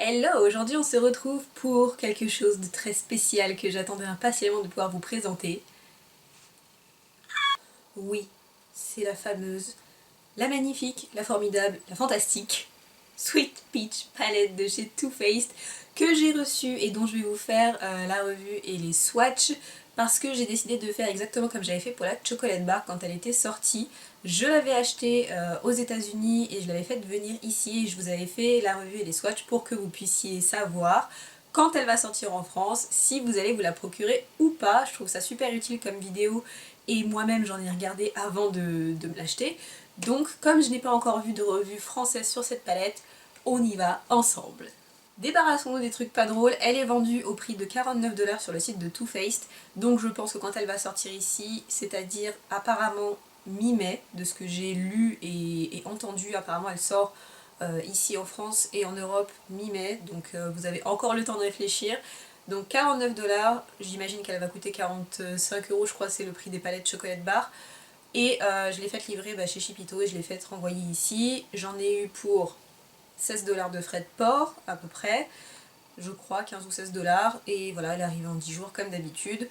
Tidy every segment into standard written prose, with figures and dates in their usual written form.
Hello, aujourd'hui on se retrouve pour quelque chose de très spécial que j'attendais impatiemment de pouvoir vous présenter. Oui, c'est la fameuse, la magnifique, la formidable, la fantastique Sweet Peach Palette de chez Too Faced que j'ai reçue et dont je vais vous faire la revue et les swatchs parce que j'ai décidé de faire exactement comme j'avais fait pour la Chocolate Bar quand elle était sortie. Je l'avais achetée aux États-Unis et je l'avais faite venir ici et je vous avais fait la revue et les swatchs pour que vous puissiez savoir quand elle va sortir en France, si vous allez vous la procurer ou pas. Je trouve ça super utile comme vidéo et moi-même j'en ai regardé avant de me l'acheter. Donc comme je n'ai pas encore vu de revue française sur cette palette, on y va ensemble. Débarrassons-nous des trucs pas drôles, elle est vendue au prix de 49$ sur le site de Too Faced, donc je pense que quand elle va sortir ici, c'est-à-dire apparemment mi-mai, de ce que j'ai lu et entendu, apparemment elle sort ici en France et en Europe mi-mai, donc vous avez encore le temps de réfléchir. Donc 49$, j'imagine qu'elle va coûter 45€ je crois, c'est le prix des palettes Chocolate Bar. Et je l'ai faite livrer chez Chipito et je l'ai faite renvoyer ici. J'en ai eu pour 16$ de frais de port à peu près, je crois 15 ou 16$, et voilà, elle est arrivée en 10 jours comme d'habitude.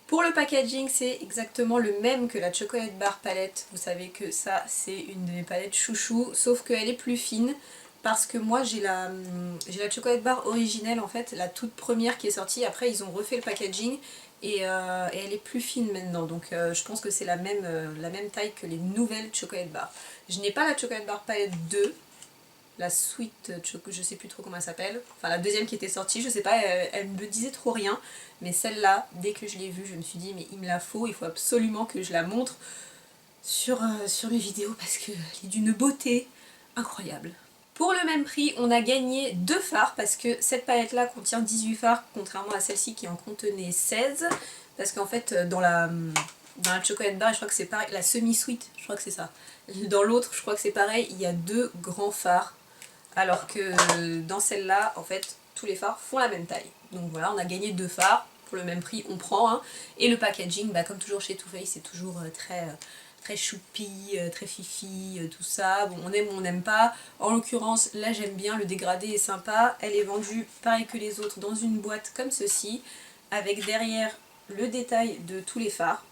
Pour le packaging, c'est exactement le même que la Chocolate Bar palette. Vous savez que ça, c'est une de mes palettes chouchou, sauf qu'elle est plus fine parce que moi j'ai la Chocolate Bar originelle en fait, la toute première qui est sortie. Après ils ont refait le packaging et elle est plus fine maintenant, donc je pense que c'est la même taille que les nouvelles Chocolate Bar. Je n'ai pas la Chocolate Bar palette 2, la Sweet Choco, je sais plus trop comment elle s'appelle, enfin la deuxième qui était sortie, je sais pas, elle me disait trop rien, mais celle-là, dès que je l'ai vue, je me suis dit mais il me la faut, il faut absolument que je la montre sur mes vidéos parce qu'elle est d'une beauté incroyable. Pour le même prix, on a gagné 2 fards parce que cette palette-là contient 18 fards, contrairement à celle-ci qui en contenait 16, parce qu'en fait dans la Chocolate Bar, je crois que c'est pareil, la semi-sweet, je crois que c'est ça. Dans l'autre, je crois que c'est pareil, il y a 2 grands fards, alors que dans celle-là, en fait, tous les fards font la même taille. Donc voilà, on a gagné 2 fards, pour le même prix, on prend, hein. Et le packaging, comme toujours chez Too Faced, c'est toujours très choupi, très fifi, tout ça. Bon, on aime ou on n'aime pas. En l'occurrence, là j'aime bien, le dégradé est sympa. Elle est vendue pareil que les autres dans une boîte comme ceci, avec derrière le détail de tous les fards.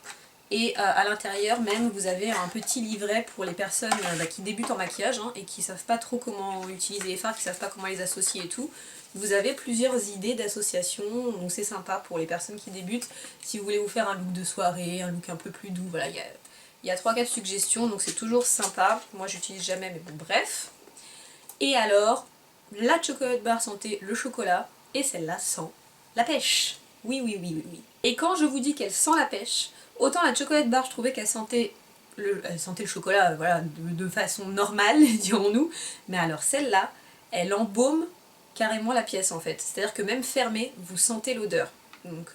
Et à l'intérieur même, vous avez un petit livret pour les personnes qui débutent en maquillage et qui savent pas trop comment utiliser les fards, qui savent pas comment les associer et tout. Vous avez plusieurs idées d'association, donc c'est sympa pour les personnes qui débutent. Si vous voulez vous faire un look de soirée, un look un peu plus doux, voilà, il y a 3-4 suggestions, donc c'est toujours sympa. Moi j'utilise jamais, mais bon, bref. Et alors, la Chocolate Bar sentait le chocolat, et celle-là sent la pêche. Oui, oui, oui, oui, oui. Et quand je vous dis qu'elle sent la pêche, autant la Chocolate Bar, je trouvais qu'elle sentait elle sentait le chocolat, voilà, de façon normale, dirons-nous. Mais alors celle-là, elle embaume carrément la pièce en fait. C'est-à-dire que même fermée, vous sentez l'odeur. Donc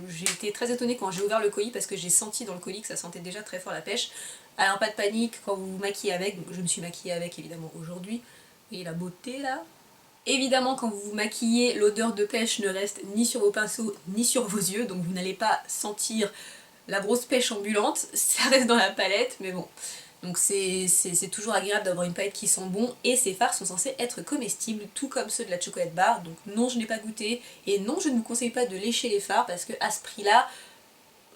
j'ai été très étonnée quand j'ai ouvert le colis parce que j'ai senti dans le colis que ça sentait déjà très fort la pêche. Alors pas de panique quand vous vous maquillez avec, donc je me suis maquillée avec évidemment aujourd'hui. Vous voyez la beauté là? Évidemment quand vous vous maquillez, l'odeur de pêche ne reste ni sur vos pinceaux ni sur vos yeux, donc vous n'allez pas sentir la grosse pêche ambulante, ça reste dans la palette, mais bon. Donc c'est toujours agréable d'avoir une palette qui sent bon, et ces fards sont censés être comestibles, tout comme ceux de la Chocolate Bar, donc non je n'ai pas goûté, et non je ne vous conseille pas de lécher les fards, parce que à ce prix-là,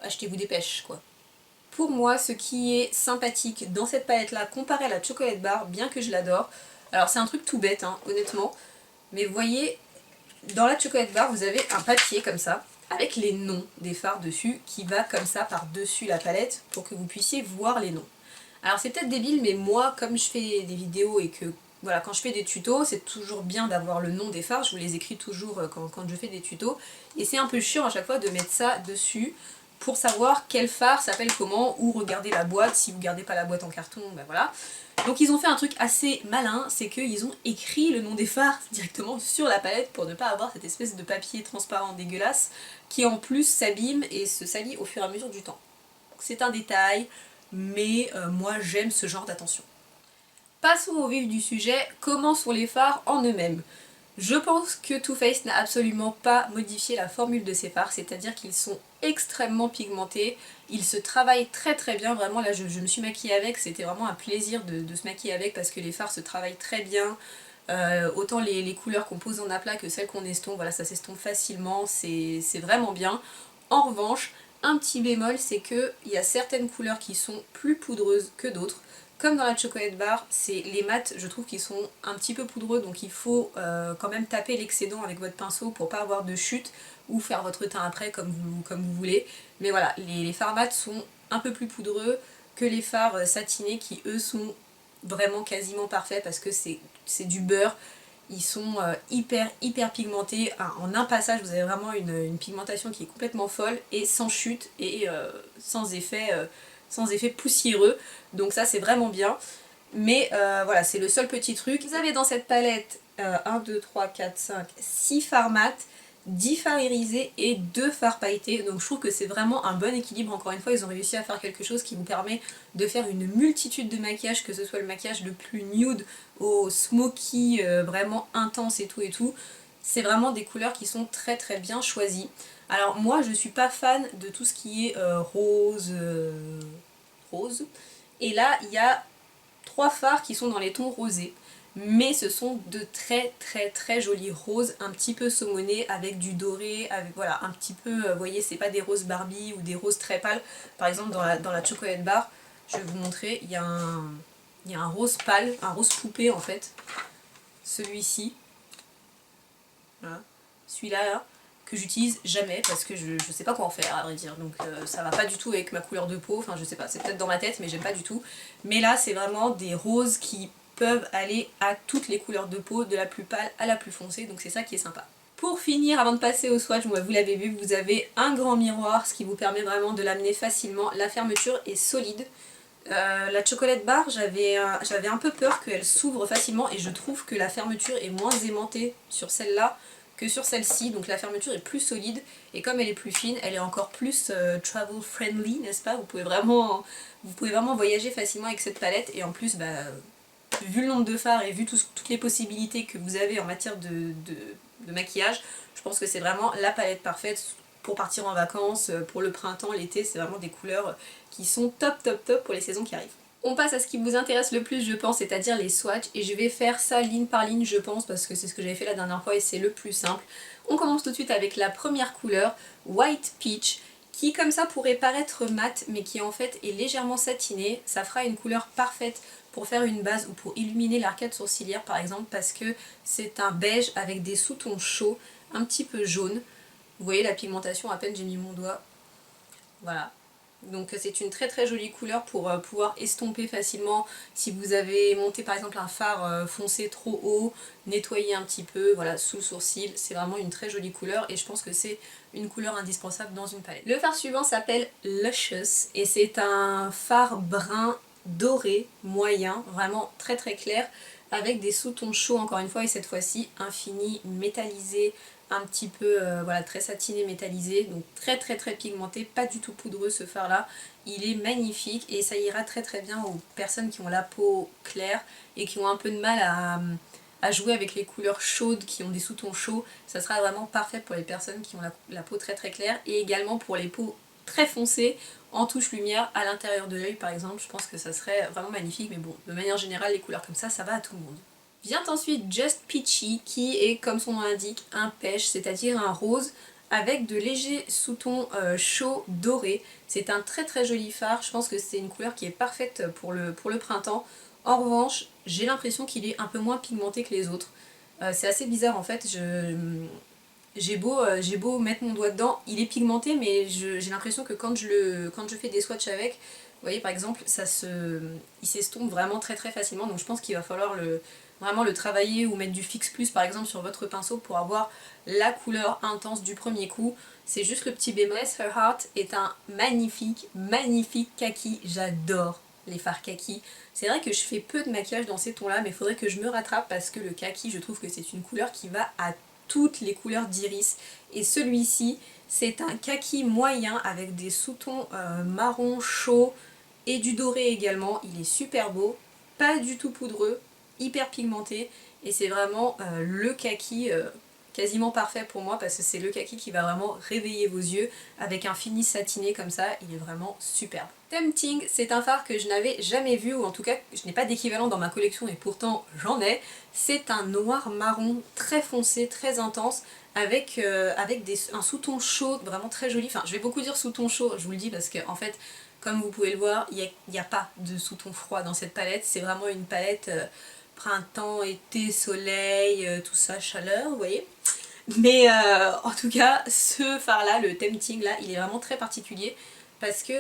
achetez-vous des pêches quoi. Pour moi, ce qui est sympathique dans cette palette-là, comparé à la Chocolate Bar, bien que je l'adore, alors c'est un truc tout bête, honnêtement, mais vous voyez, dans la Chocolate Bar, vous avez un papier comme ça, avec les noms des fards dessus, qui va comme ça par-dessus la palette, pour que vous puissiez voir les noms. Alors c'est peut-être débile, mais moi, comme je fais des vidéos et que, voilà, quand je fais des tutos, c'est toujours bien d'avoir le nom des fards, je vous les écris toujours quand je fais des tutos, et c'est un peu chiant à chaque fois de mettre ça dessus, pour savoir quel phare s'appelle comment, ou regarder la boîte, si vous gardez pas la boîte en carton, ben voilà. Donc ils ont fait un truc assez malin, c'est qu'ils ont écrit le nom des fards directement sur la palette pour ne pas avoir cette espèce de papier transparent dégueulasse qui en plus s'abîme et se salit au fur et à mesure du temps. C'est un détail, mais moi j'aime ce genre d'attention. Passons au vif du sujet, comment sont les fards en eux-mêmes? Je pense que Too Faced n'a absolument pas modifié la formule de ses fards, c'est-à-dire qu'ils sont extrêmement pigmentés, ils se travaillent très très bien, vraiment là je me suis maquillée avec, c'était vraiment un plaisir de se maquiller avec parce que les fards se travaillent très bien, autant les couleurs qu'on pose en aplat que celles qu'on estompe, voilà, ça s'estompe facilement, c'est vraiment bien. En revanche, un petit bémol, c'est qu'il y a certaines couleurs qui sont plus poudreuses que d'autres. Comme dans la chocolate bar, c'est les mats, je trouve qu'ils sont un petit peu poudreux, donc il faut quand même taper l'excédent avec votre pinceau pour pas avoir de chute ou faire votre teint après comme vous voulez. Mais voilà, les fards mat sont un peu plus poudreux que les fards satinés qui eux sont vraiment quasiment parfaits parce que c'est du beurre. Ils sont hyper pigmentés. En un passage, vous avez vraiment une pigmentation qui est complètement folle et sans chute et sans effet poussiéreux. Donc ça, c'est vraiment bien. Mais voilà, c'est le seul petit truc. Vous avez dans cette palette 1, 2, 3, 4, 5, 6 fards mat, 10 fards irisés et 2 fards pailletés. Donc je trouve que c'est vraiment un bon équilibre. Encore une fois, ils ont réussi à faire quelque chose qui vous permet de faire une multitude de maquillages, que ce soit le maquillage le plus nude au smoky vraiment intense et tout. C'est vraiment des couleurs qui sont très bien choisies. Alors moi, je suis pas fan de tout ce qui est rose. Et là, il y a 3 fards qui sont dans les tons rosés. Mais ce sont de très jolis roses, un petit peu saumonés avec du doré, avec voilà, un petit peu, vous voyez, c'est pas des roses Barbie ou des roses très pâles. Par exemple, dans la chocolate bar, je vais vous montrer, il y a un rose pâle, un rose poupée en fait. Celui-ci, voilà. Celui-là, là, que j'utilise jamais parce que je sais pas quoi en faire à vrai dire, donc ça va pas du tout avec ma couleur de peau, enfin je sais pas, c'est peut-être dans ma tête mais j'aime pas du tout. Mais là c'est vraiment des roses qui peuvent aller à toutes les couleurs de peau, de la plus pâle à la plus foncée, donc c'est ça qui est sympa. Pour finir, avant de passer au swatch, vous l'avez vu, vous avez un grand miroir, ce qui vous permet vraiment de l'amener facilement. La fermeture est solide. La chocolate bar, j'avais un peu peur qu'elle s'ouvre facilement et je trouve que la fermeture est moins aimantée sur celle-là que sur celle-ci, donc la fermeture est plus solide et comme elle est plus fine, elle est encore plus travel friendly, n'est-ce pas? Vous pouvez vraiment voyager facilement avec cette palette et en plus, vu le nombre de fards et vu toutes les possibilités que vous avez en matière de maquillage, je pense que c'est vraiment la palette parfaite pour partir en vacances, pour le printemps, l'été, c'est vraiment des couleurs qui sont top pour les saisons qui arrivent. On passe à ce qui vous intéresse le plus je pense, c'est-à-dire les swatchs, et je vais faire ça ligne par ligne je pense, parce que c'est ce que j'avais fait la dernière fois et c'est le plus simple. On commence tout de suite avec la première couleur, White Peach, qui comme ça pourrait paraître mat, mais qui en fait est légèrement satinée. Ça fera une couleur parfaite pour faire une base ou pour illuminer l'arcade sourcilière par exemple, parce que c'est un beige avec des sous-tons chauds, un petit peu jaune. Vous voyez la pigmentation, à peine j'ai mis mon doigt, voilà. Donc c'est une très jolie couleur pour pouvoir estomper facilement si vous avez monté par exemple un fard foncé trop haut, nettoyer un petit peu, voilà, sous le sourcil, c'est vraiment une très jolie couleur et je pense que c'est une couleur indispensable dans une palette. Le fard suivant s'appelle Luscious et c'est un fard brun doré moyen, vraiment très clair, avec des sous-tons chauds encore une fois et cette fois-ci infini, métallisé, un petit peu voilà, très satiné métallisé, donc très pigmenté, pas du tout poudreux ce fard là, il est magnifique et ça ira très bien aux personnes qui ont la peau claire et qui ont un peu de mal à jouer avec les couleurs chaudes, qui ont des sous-tons chauds, ça sera vraiment parfait pour les personnes qui ont la peau très claire et également pour les peaux très foncées en touche lumière à l'intérieur de l'œil par exemple, je pense que ça serait vraiment magnifique, mais bon, de manière générale les couleurs comme ça va à tout le monde. Vient ensuite Just Peachy qui est comme son nom l'indique un pêche, c'est-à-dire un rose avec de légers sous-tons chauds dorés. C'est un très joli fard, je pense que c'est une couleur qui est parfaite pour le printemps. En revanche, j'ai l'impression qu'il est un peu moins pigmenté que les autres. C'est assez bizarre en fait, j'ai beau mettre mon doigt dedans, il est pigmenté mais j'ai l'impression que quand je fais des swatchs avec, vous voyez par exemple, il s'estompe vraiment très facilement, donc je pense qu'il va falloir vraiment le travailler ou mettre du Fix Plus par exemple sur votre pinceau pour avoir la couleur intense du premier coup. C'est juste le petit bémol. Her Heart est un magnifique kaki, j'adore les fards kaki. C'est vrai que je fais peu de maquillage dans ces tons là, mais il faudrait que je me rattrape parce que le kaki, je trouve que c'est une couleur qui va à toutes les couleurs d'iris. Et celui-ci, c'est un kaki moyen avec des sous-tons marron chaud et du doré également. Il est super beau, pas du tout poudreux, hyper pigmenté et c'est vraiment le kaki quasiment parfait pour moi parce que c'est le kaki qui va vraiment réveiller vos yeux avec un fini satiné comme ça, il est vraiment superbe. Tempting, c'est un fard que je n'avais jamais vu, ou en tout cas je n'ai pas d'équivalent dans ma collection et pourtant j'en ai. C'est un noir marron très foncé, très intense, avec un sous-ton chaud vraiment très joli. Enfin je vais beaucoup dire sous-ton chaud, je vous le dis parce que en fait comme vous pouvez le voir, il n'y a pas de sous-ton froid dans cette palette, c'est vraiment une palette printemps, été, soleil, tout ça, chaleur, vous voyez. Mais en tout cas, ce fard là, le Tempting là, il est vraiment très particulier parce que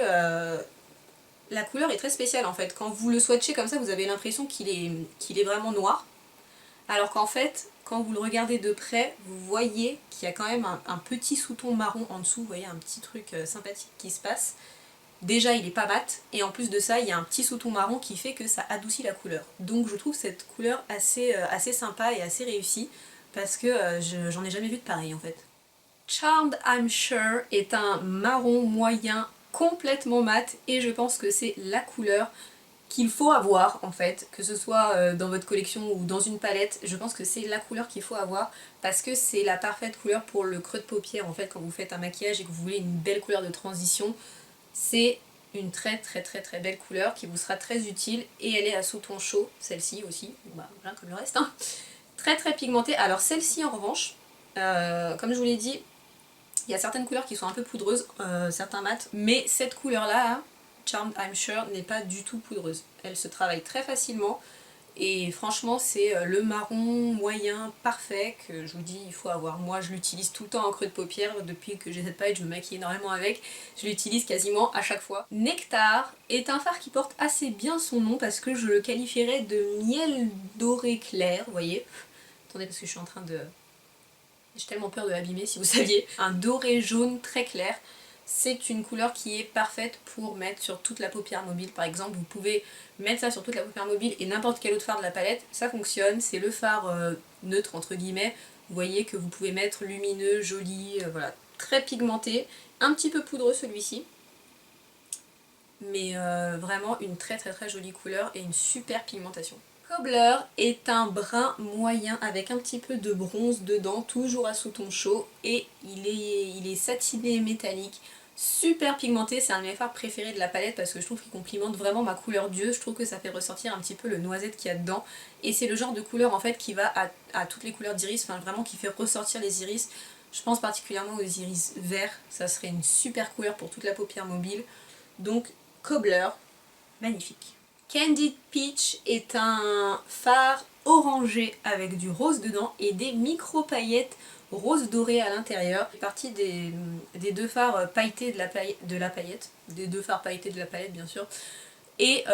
la couleur est très spéciale en fait. Quand vous le swatchez comme ça, vous avez l'impression qu'il est vraiment noir. Alors qu'en fait, quand vous le regardez de près, vous voyez qu'il y a quand même un petit sous-ton marron en dessous, vous voyez, un petit truc sympathique qui se passe. Déjà il est pas mat, et en plus de ça il y a un petit sous-ton marron qui fait que ça adoucit la couleur. Donc je trouve cette couleur assez sympa et assez réussie, parce que j'en ai jamais vu de pareil en fait. Charmed I'm Sure est un marron moyen complètement mat, et je pense que c'est la couleur qu'il faut avoir en fait, que ce soit dans votre collection ou dans une palette, je pense que c'est la couleur qu'il faut avoir parce que c'est la parfaite couleur pour le creux de paupière en fait quand vous faites un maquillage et que vous voulez une belle couleur de transition. C'est une très belle couleur qui vous sera très utile et elle est à sous-ton chaud, celle-ci aussi, bah, voilà, comme le reste, hein. Très pigmentée. Alors celle-ci en revanche, comme je vous l'ai dit, il y a certaines couleurs qui sont un peu poudreuses, certains mats, mais cette couleur-là, Charmed I'm Sure, n'est pas du tout poudreuse. Elle se travaille très facilement. Et franchement c'est le marron moyen parfait que je vous dis il faut avoir. Moi je l'utilise tout le temps en creux de paupière, depuis que j'ai cette palette je me maquille énormément avec, je l'utilise quasiment à chaque fois. Nectar est un fard qui porte assez bien son nom parce que je le qualifierais de miel doré clair, vous voyez. Attendez parce que je suis en train de... J'ai tellement peur de l'abîmer si vous saviez. Un doré jaune très clair. C'est une couleur qui est parfaite pour mettre sur toute la paupière mobile par exemple. Vous pouvez mettre ça sur toute la paupière mobile et n'importe quel autre fard de la palette, ça fonctionne. C'est le fard neutre entre guillemets. Vous voyez que vous pouvez mettre lumineux, joli, voilà, très pigmenté. Un petit peu poudreux celui-ci. Mais vraiment une très jolie couleur et une super pigmentation. Cobbler est un brun moyen avec un petit peu de bronze dedans, toujours à sous-ton chaud, et il est satiné et métallique, super pigmenté. C'est un de mes fards préférés de la palette parce que je trouve qu'il complimente vraiment ma couleur d'yeux. Je trouve que ça fait ressortir un petit peu le noisette qu'il y a dedans, et c'est le genre de couleur en fait qui va à toutes les couleurs d'iris, enfin vraiment qui fait ressortir les iris. Je pense particulièrement aux iris verts, ça serait une super couleur pour toute la paupière mobile. Donc Cobbler, magnifique. Candied Peach est un fard orangé avec du rose dedans et des micro paillettes rose doré à l'intérieur. C'est partie des deux fards pailletés de la paillette, des deux fards pailletés de la palette bien sûr. Et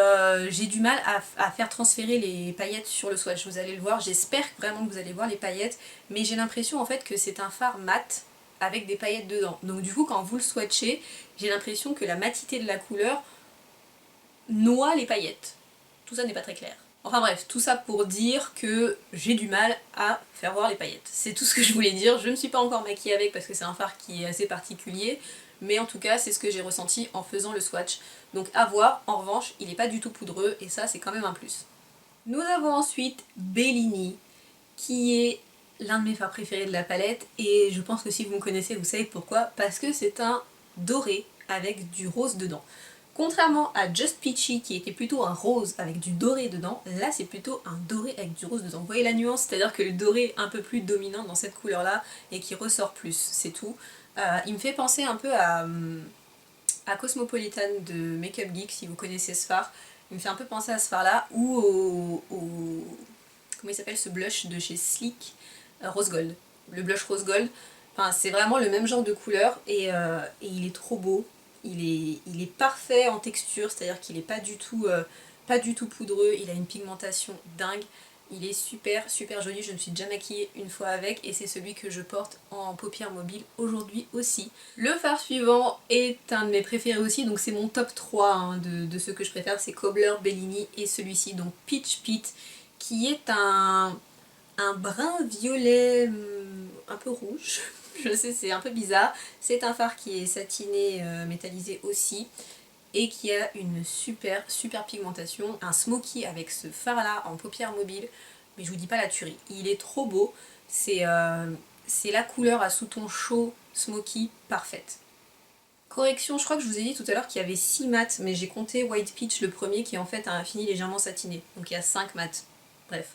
j'ai du mal à faire transférer les paillettes sur le swatch, vous allez le voir, j'espère vraiment que vous allez voir les paillettes, mais j'ai l'impression en fait que c'est un fard mat avec des paillettes dedans. Donc du coup quand vous le swatchez, j'ai l'impression que la matité de la couleur noie les paillettes. Tout ça n'est pas très clair. Enfin bref, tout ça pour dire que j'ai du mal à faire voir les paillettes. C'est tout ce que je voulais dire. Je ne me suis pas encore maquillée avec parce que c'est un fard qui est assez particulier, mais en tout cas c'est ce que j'ai ressenti en faisant le swatch. Donc à voir, en revanche il n'est pas du tout poudreux et ça c'est quand même un plus. Nous avons ensuite Bellini, qui est l'un de mes fards préférés de la palette, et je pense que si vous me connaissez vous savez pourquoi, parce que c'est un doré avec du rose dedans. Contrairement à Just Peachy qui était plutôt un rose avec du doré dedans, là c'est plutôt un doré avec du rose dedans. Vous voyez la nuance, c'est-à-dire que le doré est un peu plus dominant dans cette couleur là et qui ressort plus, c'est tout. Il me fait penser un peu à Cosmopolitan de Makeup Geek si vous connaissez ce fard. Il me fait un peu penser à ce fard là ou comment il s'appelle ce blush de chez Sleek, Rose Gold. Le blush Rose Gold, enfin, c'est vraiment le même genre de couleur et il est trop beau. Il est parfait en texture, c'est-à-dire qu'il n'est pas du tout poudreux, il a une pigmentation dingue. Il est super joli, je me suis déjà maquillée une fois avec et c'est celui que je porte en paupières mobiles aujourd'hui aussi. Le fard suivant est un de mes préférés aussi, donc c'est mon top 3 hein, de ceux que je préfère, c'est Cobbler, Bellini et celui-ci, donc Peach Pit, qui est un brun violet un peu rouge. Je sais, c'est un peu bizarre. C'est un fard qui est satiné, métallisé aussi, et qui a une super pigmentation. Un smoky avec ce fard là en paupières mobiles, mais je vous dis pas la tuerie. Il est trop beau. C'est c'est la couleur à sous-ton chaud, smoky, parfaite. Correction, je crois que je vous ai dit tout à l'heure qu'il y avait 6 mats, mais j'ai compté White Peach le premier qui en fait a un fini légèrement satiné. Donc il y a 5 mats. Bref,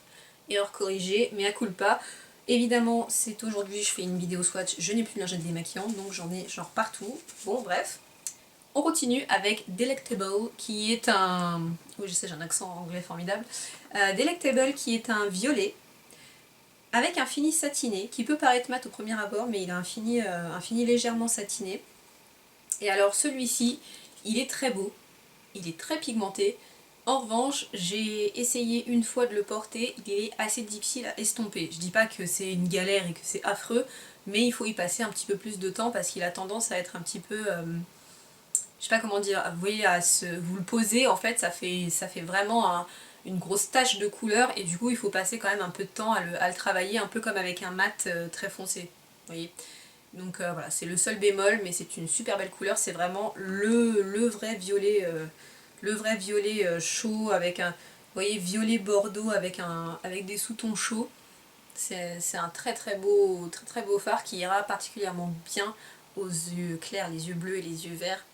erreur corrigée, mais à culpa. Évidemment, c'est aujourd'hui, je fais une vidéo swatch, je n'ai plus de lingette démaquillante, donc j'en ai genre partout. Bon, bref. On continue avec Delectable, qui est un... Oui, je sais, j'ai un accent anglais formidable. Delectable, qui est un violet, avec un fini satiné, qui peut paraître mat au premier abord, mais il a un fini légèrement satiné. Et alors celui-ci, il est très beau, il est très pigmenté. En revanche, j'ai essayé une fois de le porter, il est assez difficile à estomper. Je dis pas que c'est une galère et que c'est affreux, mais il faut y passer un petit peu plus de temps parce qu'il a tendance à être un petit peu... je sais pas comment dire, vous voyez, vous le posez, en fait, ça fait vraiment une grosse tache de couleur et du coup il faut passer quand même un peu de temps à le travailler, un peu comme avec un mat très foncé, vous voyez. Donc voilà, c'est le seul bémol, mais c'est une super belle couleur, c'est vraiment le vrai violet, chaud avec un, vous voyez, violet bordeaux avec des sous-tons chauds. C'est un très beau fard qui ira particulièrement bien aux yeux clairs, les yeux bleus et les yeux verts.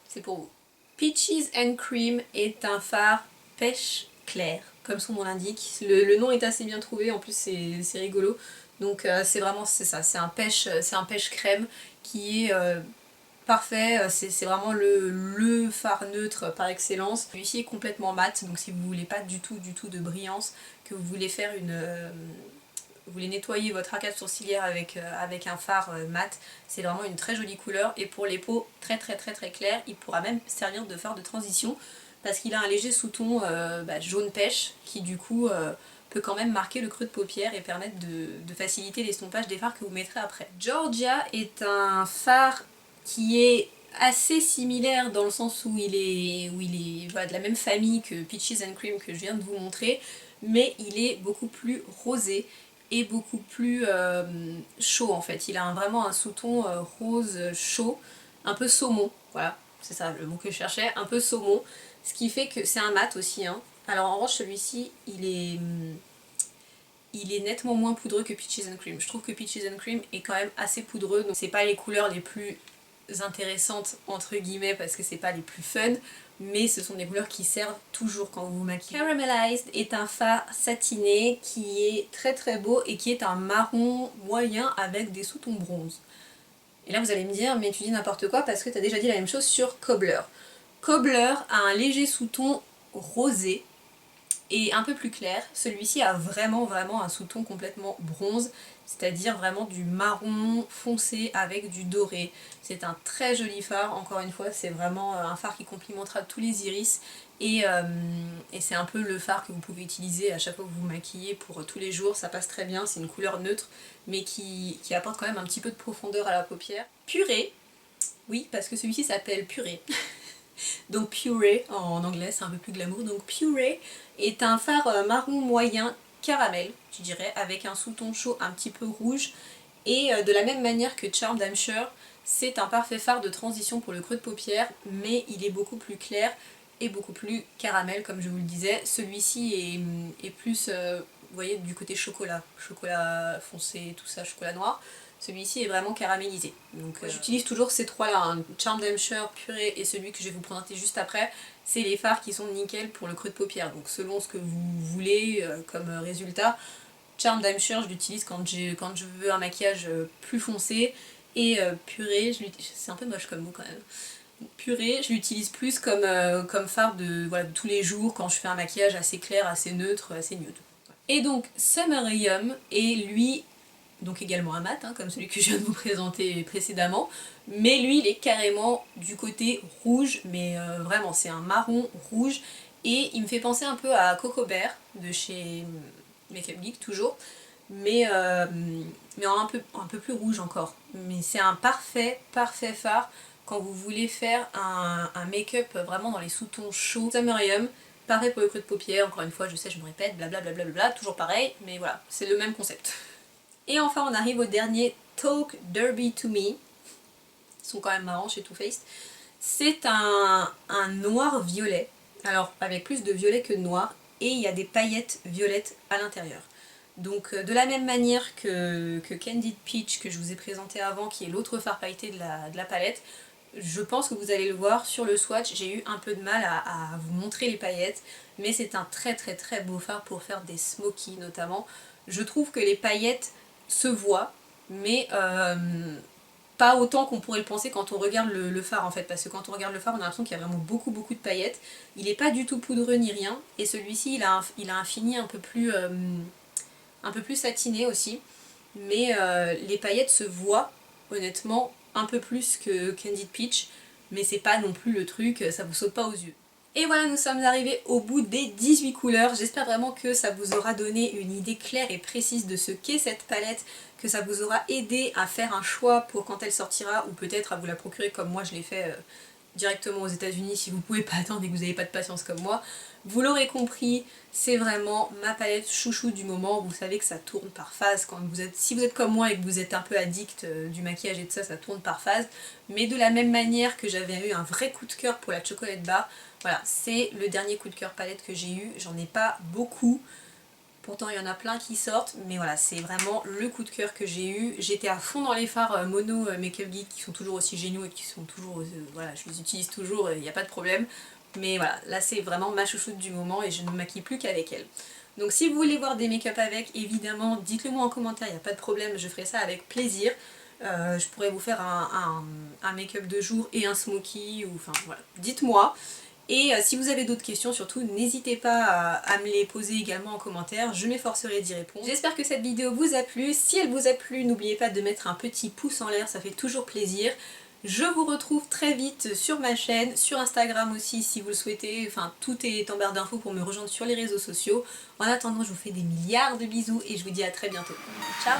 C'est pour vous. Peaches and Cream est un fard pêche clair, comme son nom l'indique. Le nom est assez bien trouvé, en plus c'est rigolo. Donc c'est ça, c'est un pêche crème qui est parfait, c'est vraiment le fard neutre par excellence. Celui-ci est complètement mat, donc si vous voulez pas du tout de brillance, que vous voulez faire vous voulez nettoyer votre arcade sourcilière avec un fard mat, c'est vraiment une très jolie couleur et pour les peaux très claires, il pourra même servir de fard de transition parce qu'il a un léger sous-ton jaune pêche qui du coup peut quand même marquer le creux de paupière et permettre de faciliter l'estompage des fards que vous mettrez après. Georgia est un fard qui est assez similaire dans le sens où il est voilà, de la même famille que Peaches and Cream que je viens de vous montrer, mais il est beaucoup plus rosé et beaucoup plus chaud en fait. Il a vraiment un sous-ton rose chaud, un peu saumon, voilà, c'est ça le mot que je cherchais, un peu saumon, ce qui fait que c'est un mat aussi, hein. Alors en revanche celui-ci il est nettement moins poudreux que Peaches and Cream. Je trouve que Peaches and Cream est quand même assez poudreux, donc c'est pas les couleurs les plus intéressantes entre guillemets parce que c'est pas les plus fun, mais ce sont des couleurs qui servent toujours quand vous vous maquillez. Caramelized est un fard satiné qui est très beau et qui est un marron moyen avec des sous-tons bronze. Et là vous allez me dire, mais tu dis n'importe quoi parce que tu as déjà dit la même chose sur Cobbler. Cobbler a un léger sous-ton rosé et un peu plus clair. Celui-ci a vraiment un sous-ton complètement bronze, c'est-à-dire vraiment du marron foncé avec du doré. C'est un très joli fard, encore une fois, c'est vraiment un fard qui complimentera tous les iris et c'est un peu le fard que vous pouvez utiliser à chaque fois que vous vous maquillez pour tous les jours, ça passe très bien, c'est une couleur neutre mais qui apporte quand même un petit peu de profondeur à la paupière. Purée, oui parce que celui-ci s'appelle Purée. Donc Purée en anglais, c'est un peu plus glamour. Donc Purée est un fard marron moyen caramel, je dirais, avec un sous-ton chaud un petit peu rouge. Et de la même manière que Charmed I'm Sure, c'est un parfait fard de transition pour le creux de paupière, mais il est beaucoup plus clair et beaucoup plus caramel, comme je vous le disais. Celui-ci est plus, vous voyez, du côté chocolat foncé, tout ça, chocolat noir. Celui-ci est vraiment caramélisé. Donc j'utilise toujours ces trois-là, hein. Charmed I'm Sure, Purée et celui que je vais vous présenter juste après. C'est les fards qui sont nickel pour le creux de paupière. Donc selon ce que vous voulez comme résultat, Charmed I'm Sure je l'utilise quand je veux un maquillage plus foncé. Et Purée, c'est un peu moche comme mot quand même. Purée, je l'utilise plus comme fard de tous les jours quand je fais un maquillage assez clair, assez neutre, assez nude. Et donc Summerium est lui donc également un mat, hein, comme celui que je viens de vous présenter précédemment, mais lui il est carrément du côté rouge, mais vraiment c'est un marron rouge, et il me fait penser un peu à Coco Bear de chez Makeup Geek toujours, mais en un peu plus rouge encore. Mais c'est un parfait fard quand vous voulez faire un make-up vraiment dans les sous-tons chauds. Summerium, pareil pour le creux de paupière, encore une fois je sais je me répète, blablabla, toujours pareil, mais voilà, c'est le même concept. Et enfin on arrive au dernier, Talk Derby to Me. Ils sont quand même marrants chez Too Faced. C'est un noir violet, alors avec plus de violet que de noir, et il y a des paillettes violettes à l'intérieur. Donc de la même manière que Candid Peach que je vous ai présenté avant, qui est l'autre fard pailleté de la palette, je pense que vous allez le voir sur le swatch, j'ai eu un peu de mal à vous montrer les paillettes, mais c'est un très très très beau fard pour faire des smokies notamment. Je trouve que les paillettes se voient, mais pas autant qu'on pourrait le penser quand on regarde le fard en fait, parce que quand on regarde le fard on a l'impression qu'il y a vraiment beaucoup de paillettes. Il n'est pas du tout poudreux ni rien, et celui-ci il a un fini un peu plus satiné aussi, mais les paillettes se voient honnêtement un peu plus que Candid Peach, mais c'est pas non plus le truc, ça vous saute pas aux yeux. Et voilà, nous sommes arrivés au bout des 18 couleurs. J'espère vraiment que ça vous aura donné une idée claire et précise de ce qu'est cette palette, que ça vous aura aidé à faire un choix pour quand elle sortira, ou peut-être à vous la procurer comme moi je l'ai fait directement aux États-Unis si vous pouvez pas attendre et que vous n'avez pas de patience comme moi. Vous l'aurez compris, c'est vraiment ma palette chouchou du moment. Vous savez que ça tourne par phase quand vous êtes, si vous êtes comme moi et que vous êtes un peu addict du maquillage et de ça, ça tourne par phase. Mais de la même manière que j'avais eu un vrai coup de cœur pour la Chocolate Bar, voilà, c'est le dernier coup de cœur palette que j'ai eu. J'en ai pas beaucoup. Pourtant il y en a plein qui sortent, mais voilà, c'est vraiment le coup de cœur que j'ai eu. J'étais à fond dans les fards mono Make Up Geek qui sont toujours aussi géniaux et qui sont toujours, voilà, je les utilise toujours, il n'y a pas de problème. Mais voilà, là c'est vraiment ma chouchoute du moment et je ne me maquille plus qu'avec elle. Donc si vous voulez voir des make-up avec, évidemment, dites-le moi en commentaire, il n'y a pas de problème, je ferai ça avec plaisir. Je pourrais vous faire un make-up de jour et un smoky, ou enfin voilà, dites-moi. Et si vous avez d'autres questions, surtout n'hésitez pas à me les poser également en commentaire, je m'efforcerai d'y répondre. J'espère que cette vidéo vous a plu. Si elle vous a plu, n'oubliez pas de mettre un petit pouce en l'air, ça fait toujours plaisir. Je vous retrouve très vite sur ma chaîne, sur Instagram aussi si vous le souhaitez, enfin tout est en barre d'infos pour me rejoindre sur les réseaux sociaux. En attendant, je vous fais des milliards de bisous et je vous dis à très bientôt. Ciao!